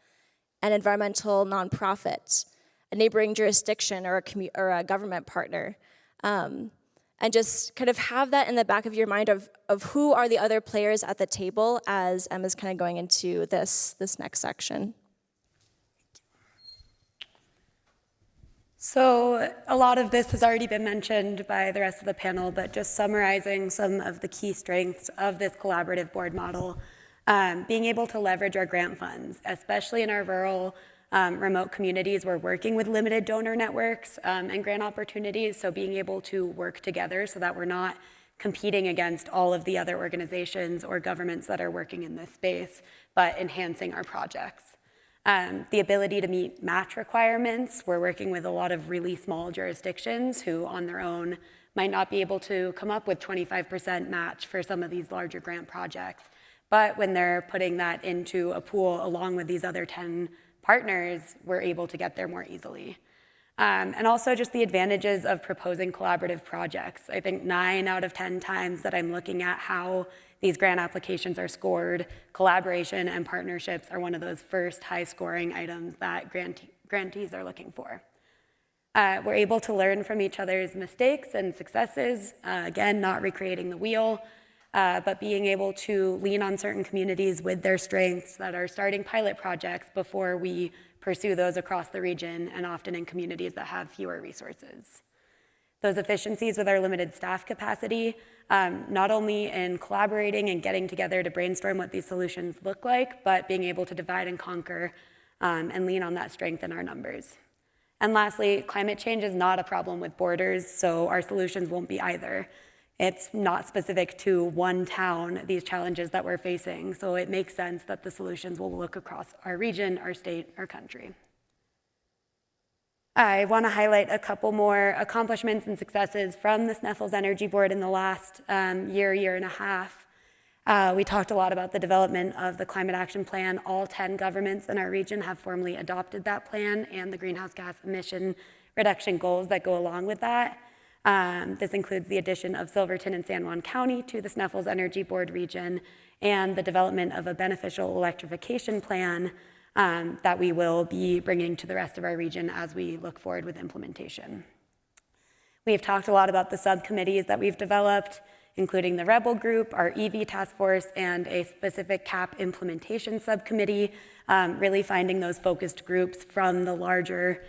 an environmental nonprofit, a neighboring jurisdiction or a government partner. And just kind of have that in the back of your mind of who are the other players at the table as Emma's kind of going into this next section. So a lot of this has already been mentioned by the rest of the panel, but just summarizing some of the key strengths of this collaborative board model, being able to leverage our grant funds, especially in our rural, remote communities. We're working with limited donor networks and grant opportunities, so being able to work together so that we're not competing against all of the other organizations or governments that are working in this space, but enhancing our projects. The ability to meet match requirements. We're working with a lot of really small jurisdictions who on their own might not be able to come up with 25% match for some of these larger grant projects. But when they're putting that into a pool along with these other 10 partners, we're able to get there more easily. And also just the advantages of proposing collaborative projects. I think 9 out of 10 times that I'm looking at how these grant applications are scored, collaboration and partnerships are one of those first high scoring items that grantees are looking for. We're able to learn from each other's mistakes and successes, again, not recreating the wheel, but being able to lean on certain communities with their strengths that are starting pilot projects before we pursue those across the region and often in communities that have fewer resources. Those efficiencies with our limited staff capacity, not only in collaborating and getting together to brainstorm what these solutions look like, but being able to divide and conquer and lean on that strength in our numbers. And lastly, climate change is not a problem with borders, so our solutions won't be either. It's not specific to one town, these challenges that we're facing, so it makes sense that the solutions will look across our region, our state, our country. I want to highlight a couple more accomplishments and successes from the Sneffels Energy Board in the last year and a half. We talked a lot about the development of the Climate Action Plan. All 10 governments in our region have formally adopted that plan and the greenhouse gas emission reduction goals that go along with that. This includes the addition of Silverton and San Juan County to the Sneffels Energy Board region and the development of a beneficial electrification plan that we will be bringing to the rest of our region as we look forward with implementation. We've talked a lot about the subcommittees that we've developed, including the Rebel Group, our EV Task Force, and a specific CAP implementation subcommittee, really finding those focused groups from the larger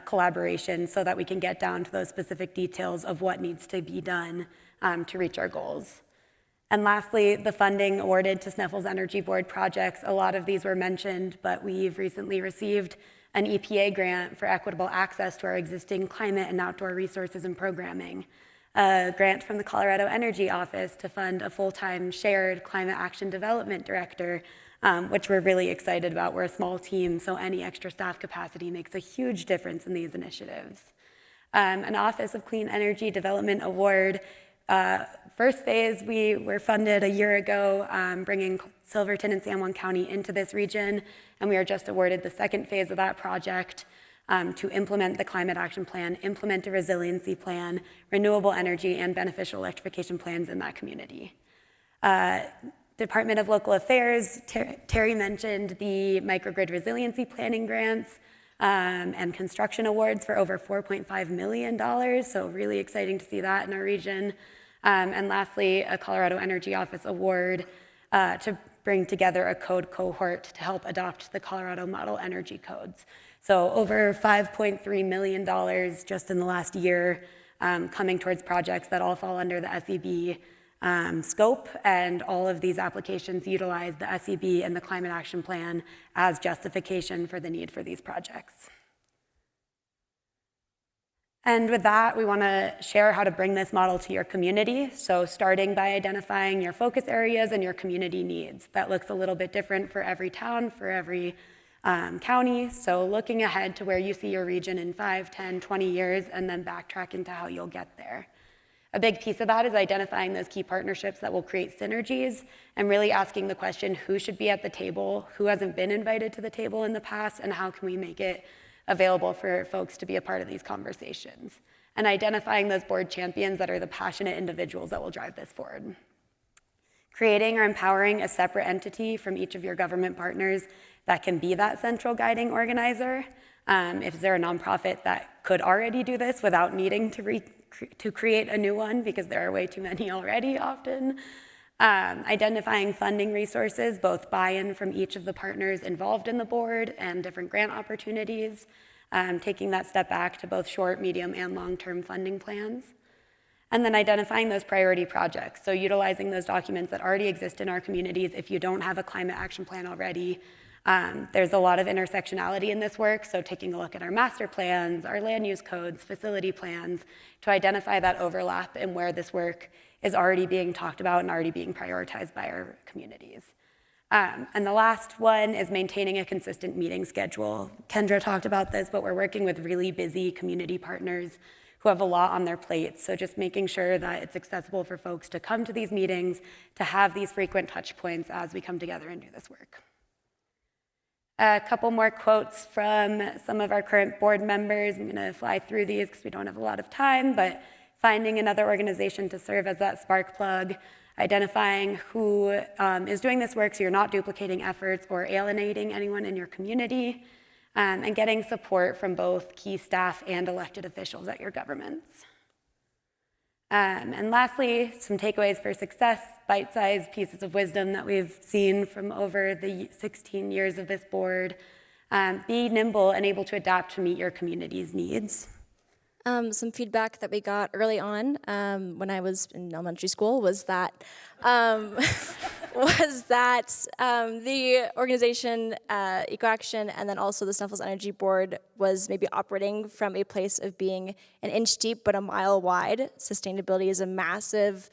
collaboration so that we can get down to those specific details of what needs to be done to reach our goals. And lastly, the funding awarded to Sneffels Energy Board projects. A lot of these were mentioned, but we've recently received an EPA grant for equitable access to our existing climate and outdoor resources and programming, a grant from the Colorado Energy Office to fund a full-time shared climate action development director, which we're really excited about. We're a small team, so any extra staff capacity makes a huge difference in these initiatives. An Office of Clean Energy Development Award. First phase, we were funded a year ago, bringing Silverton and San Juan County into this region, and we are just awarded the second phase of that project. to implement the climate action plan, implement a resiliency plan, renewable energy, and beneficial electrification plans in that community. Department of Local Affairs, Terry mentioned the microgrid resiliency planning grants and construction awards for over $4.5 million, so really exciting to see that in our region. And lastly, a Colorado Energy Office award to bring together a code cohort to help adopt the Colorado Model Energy Codes. So over $5.3 million just in the last year coming towards projects that all fall under the SEB scope, and all of these applications utilize the SEB and the Climate Action Plan as justification for the need for these projects. And with that, we want to share how to bring this model to your community. So starting by identifying your focus areas and your community needs. That looks a little bit different for every town, for every county. So looking ahead to where you see your region in 5, 10, 20 years, and then backtracking to how you'll get there. A big piece of that is identifying those key partnerships that will create synergies and really asking the question, who should be at the table, who hasn't been invited to the table in the past, and how can we make it available for folks to be a part of these conversations. And identifying those board champions that are the passionate individuals that will drive this forward. Creating or empowering a separate entity from each of your government partners that can be that central guiding organizer. If there a nonprofit that could already do this without needing to create a new one, because there are way too many already often. Identifying funding resources, both buy-in from each of the partners involved in the board and different grant opportunities, taking that step back to both short, medium, and long-term funding plans. And then identifying those priority projects, so utilizing those documents that already exist in our communities. If you don't have a climate action plan already, there's a lot of intersectionality in this work, so taking a look at our master plans, our land use codes, facility plans, to identify that overlap and where this work is already being talked about and already being prioritized by our communities. And the last one is maintaining a consistent meeting schedule. Kendra talked about this, but we're working with really busy community partners who have a lot on their plates. So just making sure that it's accessible for folks to come to these meetings, to have these frequent touch points as we come together and do this work. A couple more quotes from some of our current board members. I'm gonna fly through these because we don't have a lot of time, but finding another organization to serve as that spark plug, identifying who is doing this work so you're not duplicating efforts or alienating anyone in your community, and getting support from both key staff and elected officials at your governments. And lastly, some takeaways for success, bite-sized pieces of wisdom that we've seen from over the 16 years of this board. Be nimble and able to adapt to meet your community's needs. Some feedback that we got early on when I was in elementary school was that the organization EcoAction and then also the Sneffels Energy Board was maybe operating from a place of being an inch deep but a mile wide. Sustainability is a massive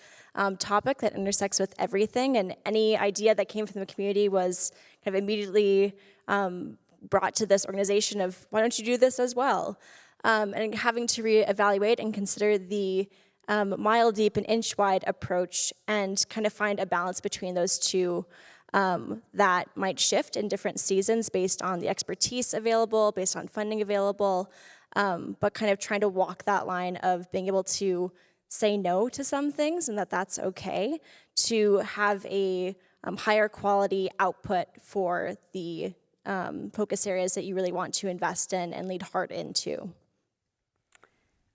topic that intersects with everything, and any idea that came from the community was kind of immediately brought to this organization of, why don't you do this as well? And having to reevaluate and consider the mile deep and inch wide approach and kind of find a balance between those two that might shift in different seasons based on the expertise available, based on funding available, but kind of trying to walk that line of being able to say no to some things and that that's okay, to have a higher quality output for the focus areas that you really want to invest in and lead hard into.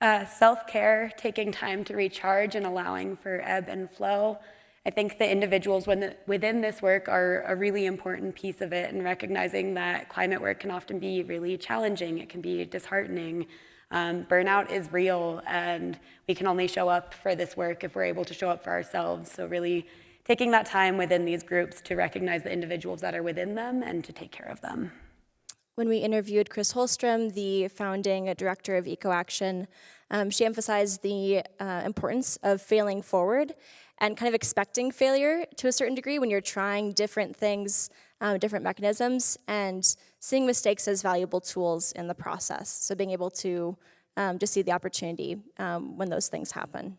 Self-care, taking time to recharge and allowing for ebb and flow. I think the individuals within this work are a really important piece of it, and recognizing that climate work can often be really challenging. It can be disheartening. Burnout is real, and we can only show up for this work if we're able to show up for ourselves. So really taking that time within these groups to recognize the individuals that are within them and to take care of them. When we interviewed Chris Holstrom, the founding director of EcoAction, she emphasized the importance of failing forward and kind of expecting failure to a certain degree when you're trying different things, different mechanisms, and seeing mistakes as valuable tools in the process. So being able to just see the opportunity when those things happen.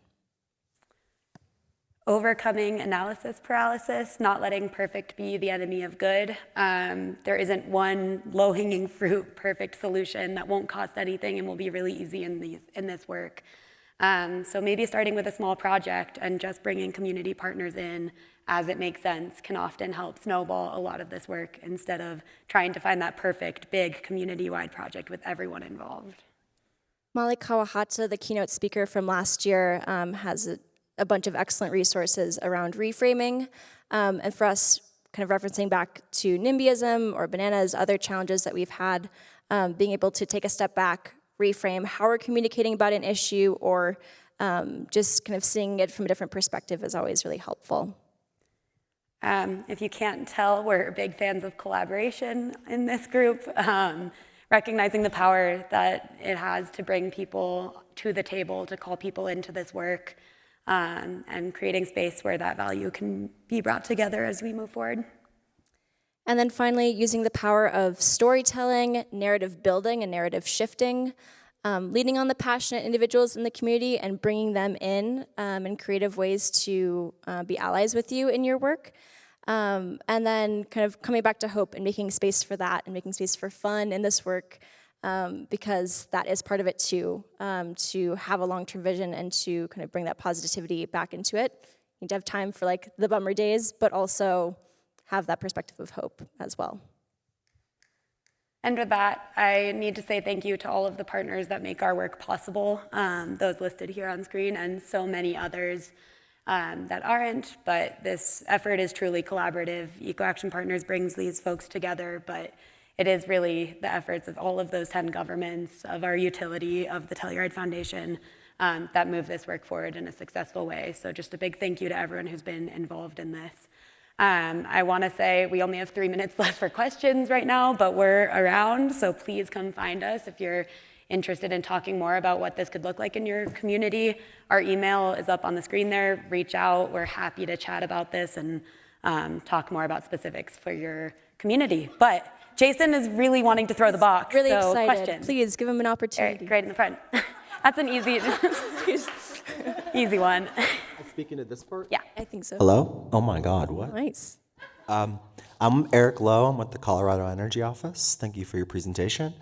overcoming analysis paralysis, not letting perfect be the enemy of good. There isn't one low-hanging fruit, perfect solution that won't cost anything and will be really easy in this work. So maybe starting with a small project and just bringing community partners in as it makes sense can often help snowball a lot of this work instead of trying to find that perfect big community-wide project with everyone involved. Molly Kawahata, the keynote speaker from last year, has a bunch of excellent resources around reframing. And for us, kind of referencing back to NIMBYism or bananas, other challenges that we've had, being able to take a step back, reframe how we're communicating about an issue, or just kind of seeing it from a different perspective is always really helpful. If you can't tell, we're big fans of collaboration in this group, recognizing the power that it has to bring people to the table, to call people into this work, and creating space where that value can be brought together as we move forward. And then finally, using the power of storytelling, narrative building, and narrative shifting, leading on the passionate individuals in the community and bringing them in creative ways to be allies with you in your work. And then kind of coming back to hope and making space for that and making space for fun in this work, because that is part of it too, to have a long-term vision and to kind of bring that positivity back into it. You need to have time for like the bummer days, but also have that perspective of hope as well. And with that, I need to say thank you to all of the partners that make our work possible, those listed here on screen, and so many others that aren't, but this effort is truly collaborative. EcoAction Partners brings these folks together, but it is really the efforts of all of those 10 governments, of our utility, of the Telluride Foundation, that move this work forward in a successful way. So just a big thank you to everyone who's been involved in this. I want to say we only have 3 minutes left for questions right now, but we're around, so please come find us if you're interested in talking more about what this could look like in your community. Our email is up on the screen there. Reach out. We're happy to chat about this and talk more about specifics for your community. But Jason is really wanting to throw the box. Really so excited. Questions. Please give him an All opportunity. right, right in the front. That's an easy one. Speaking to this part? Yeah. I think so. Hello? Oh my God, what? Nice. I'm Eric Lowe. I'm with the Colorado Energy Office. Thank you for your presentation.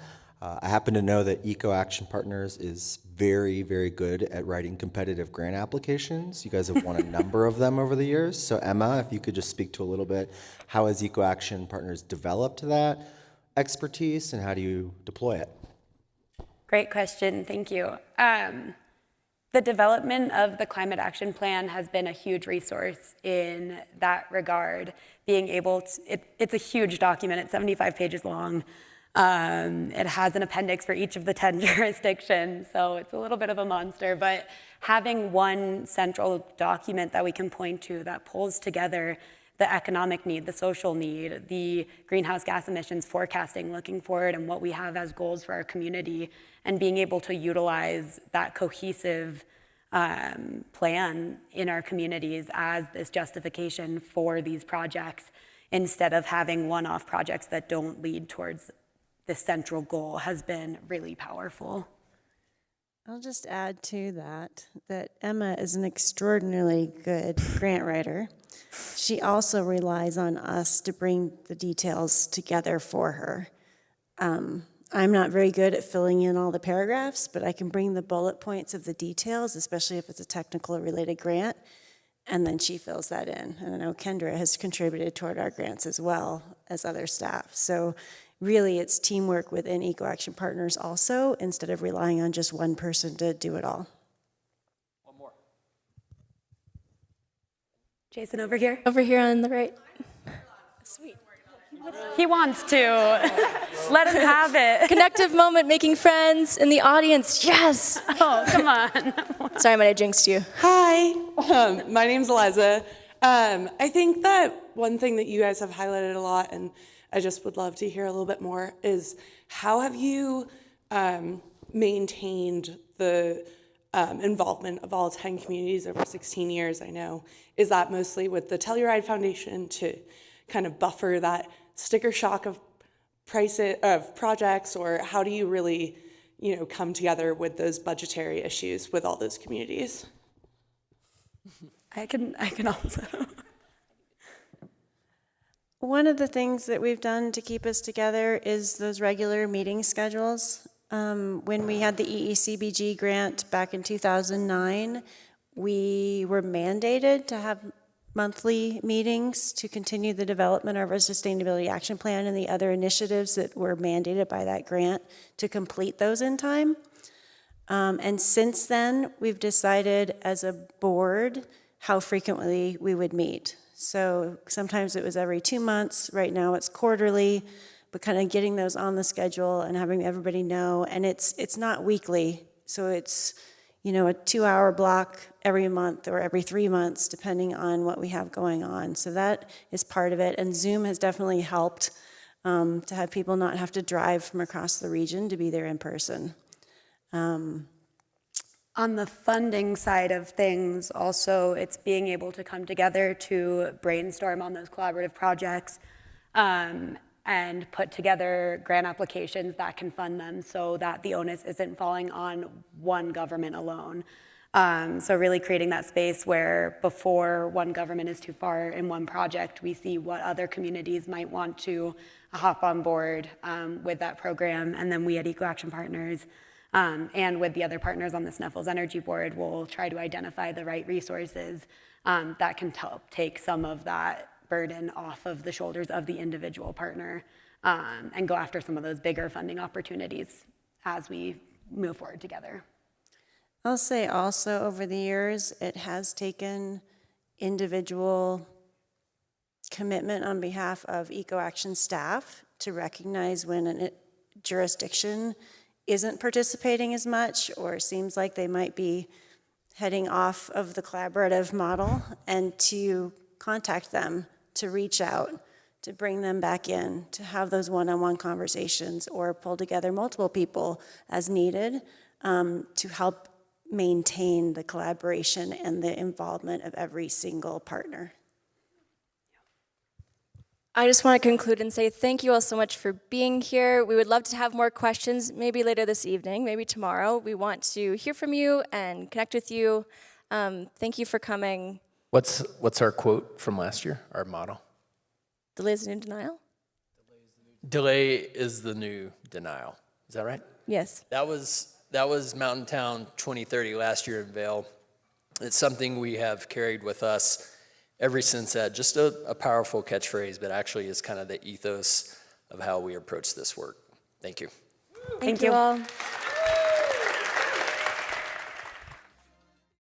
I happen to know that EcoAction Partners is very, very good at writing competitive grant applications. You guys have won a number of them over the years. So Emma, if you could just speak to a little bit, how has EcoAction Partners developed that expertise and how do you deploy it? Great question. Thank you. The development of the Climate Action Plan has been a huge resource in that regard. Being able to, it's a huge document, it's 75 pages long. It has an appendix for each of the 10 jurisdictions, so it's a little bit of a monster, but having one central document that we can point to that pulls together the economic need, the social need, the greenhouse gas emissions forecasting looking forward and what we have as goals for our community, and being able to utilize that cohesive plan in our communities as this justification for these projects instead of having one-off projects that don't lead towards this central goal has been really powerful. I'll just add to that Emma is an extraordinarily good grant writer. She also relies on us to bring the details together for her. I'm not very good at filling in all the paragraphs, but I can bring the bullet points of the details, especially if it's a technical related grant, and then she fills that in. And I know Kendra has contributed toward our grants as well as other staff. So really it's teamwork within EcoAction Partners also, instead of relying on just one person to do it all. One more. Jason over here. Over here on the right. Sweet. He wants to. Let him have it. Connective moment, making friends in the audience. Yes. Oh, come on. Sorry, I might have jinxed you. Hi, my name's Eliza. I think that one thing that you guys have highlighted a lot, and I just would love to hear a little bit more, is how have you maintained the involvement of all 10 communities over 16 years, I know. Is that mostly with the Telluride Foundation to kind of buffer that sticker shock of projects, or how do you really, come together with those budgetary issues with all those communities? I can also. One of the things that we've done to keep us together is those regular meeting schedules. When we had the EECBG grant back in 2009, we were mandated to have monthly meetings to continue the development of our Sustainability Action Plan and the other initiatives that were mandated by that grant to complete those in time. And since then, we've decided as a board how frequently we would meet. So sometimes it was every 2 months, right now it's quarterly, but kind of getting those on the schedule and having everybody know. And it's not weekly, so it's, you know, a 2-hour block every month or every 3 months, depending on what we have going on. So that is part of it. And Zoom has definitely helped to have people not have to drive from across the region to be there in person. On the funding side of things, also, it's being able to come together to brainstorm on those collaborative projects and put together grant applications that can fund them so that the onus isn't falling on one government alone. So really creating that space where before one government is too far in one project, we see what other communities might want to hop on board with that program. And then we at EcoAction Partners and with the other partners on the Sneffels Energy Board will try to identify the right resources that can help take some of that burden off of the shoulders of the individual partner and go after some of those bigger funding opportunities as we move forward together. I'll say also over the years, it has taken individual commitment on behalf of EcoAction staff to recognize when a jurisdiction isn't participating as much or seems like they might be heading off of the collaborative model, and to contact them, to reach out, to bring them back in, to have those one-on-one conversations or pull together multiple people as needed to help maintain the collaboration and the involvement of every single partner. I just want to conclude and say thank you all so much for being here. We would love to have more questions, maybe later this evening, maybe tomorrow. We want to hear from you and connect with you. Thank you for coming. What's our quote from last year, our motto? Delay is the new denial? Delay is the new denial. Is that right? Yes. That was Mountain Town 2030 last year in Vail. It's something we have carried with us ever since that. Just a powerful catchphrase, but actually is kind of the ethos of how we approach this work. Thank you. Thank you all.